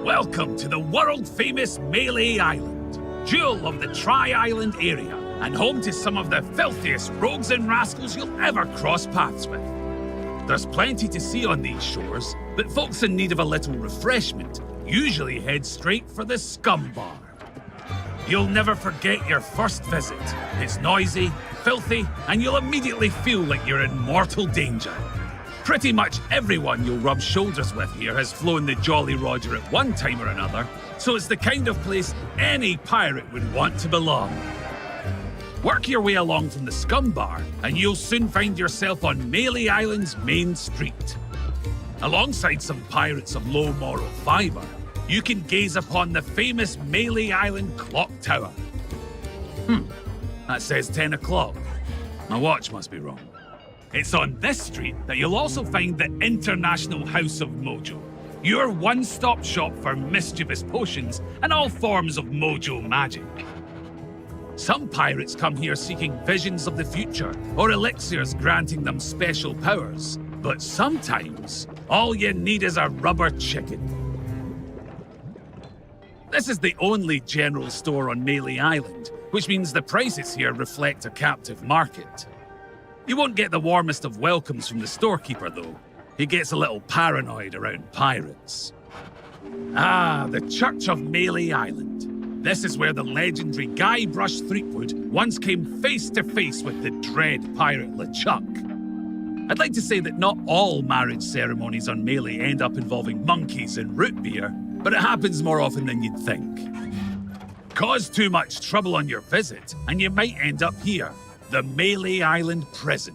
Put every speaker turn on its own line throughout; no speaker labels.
Welcome to the world-famous Melee Island, jewel of the Tri-Island area, and home to some of the filthiest rogues and rascals you'll ever cross paths with. There's plenty to see on these shores, but folks in need of a little refreshment usually head straight for the Scum Bar. You'll never forget your first visit. It's noisy, filthy, and you'll immediately feel like you're in mortal danger. Pretty much everyone you'll rub shoulders with here has flown the Jolly Roger at one time or another, so it's the kind of place any pirate would want to belong. Work your way along from the Scum Bar, and you'll soon find yourself on Melee Island's main street. Alongside some pirates of low moral fibre, you can gaze upon the famous Melee Island Clock Tower. That says 10 o'clock. My watch must be wrong. It's on this street that you'll also find the International House of Mojo, your one-stop shop for mischievous potions and all forms of mojo magic. Some pirates come here seeking visions of the future or elixirs granting them special powers, but sometimes all you need is a rubber chicken. This is the only general store on Melee Island, which means the prices here reflect a captive market. You won't get the warmest of welcomes from the storekeeper, though. He gets a little paranoid around pirates. Ah, the Church of Melee Island. This is where the legendary Guybrush Threepwood once came face to face with the dread pirate LeChuck. I'd like to say that not all marriage ceremonies on Melee end up involving monkeys and root beer, but it happens more often than you'd think. Cause too much trouble on your visit, and you might end up here. The Melee Island Prison.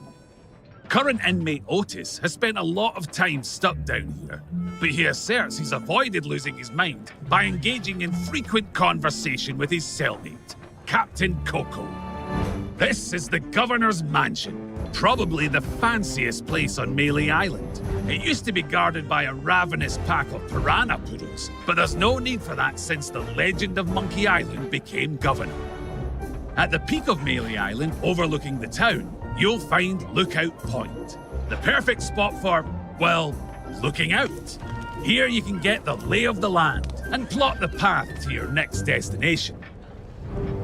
Current inmate Otis has spent a lot of time stuck down here, but he asserts he's avoided losing his mind by engaging in frequent conversation with his cellmate, Captain Coco. This is the Governor's Mansion, probably the fanciest place on Melee Island. It used to be guarded by a ravenous pack of piranha poodles, but there's no need for that since the legend of Monkey Island became governor. At the peak of Melee Island, overlooking the town, you'll find Lookout Point. The perfect spot for, well, looking out. Here you can get the lay of the land and plot the path to your next destination.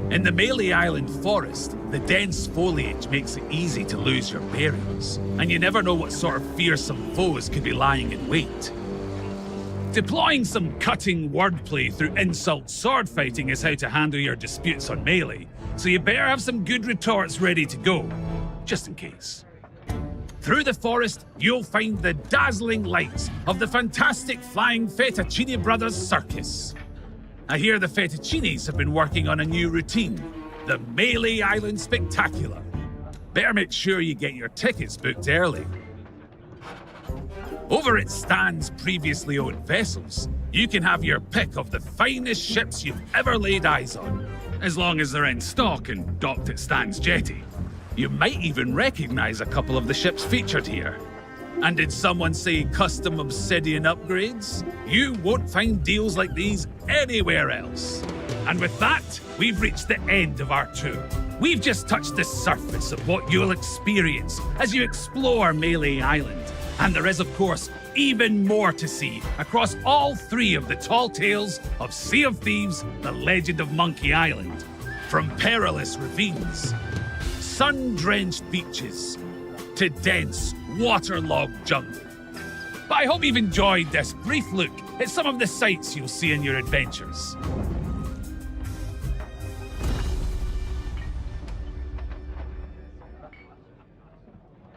In the Melee Island forest, the dense foliage makes it easy to lose your bearings, and you never know what sort of fearsome foes could be lying in wait. Deploying some cutting wordplay through insult sword fighting is how to handle your disputes on Melee, so you better have some good retorts ready to go, just in case. Through the forest, you'll find the dazzling lights of the fantastic Flying Fettuccine Brothers Circus. I hear the Fettuccines have been working on a new routine, the Melee Island Spectacular. Better make sure you get your tickets booked early. Over at Stan's previously owned vessels, you can have your pick of the finest ships you've ever laid eyes on, as long as they're in stock and docked at Stan's jetty. You might even recognize a couple of the ships featured here. And did someone say custom obsidian upgrades? You won't find deals like these anywhere else. And with that, we've reached the end of our tour. We've just touched the surface of what you'll experience as you explore Melee Island. And there is, of course, even more to see across all three of the tall tales of Sea of Thieves, The Legend of Monkey Island. From perilous ravines, sun-drenched beaches, to dense, waterlogged jungle. But I hope you've enjoyed this brief look at some of the sights you'll see in your adventures.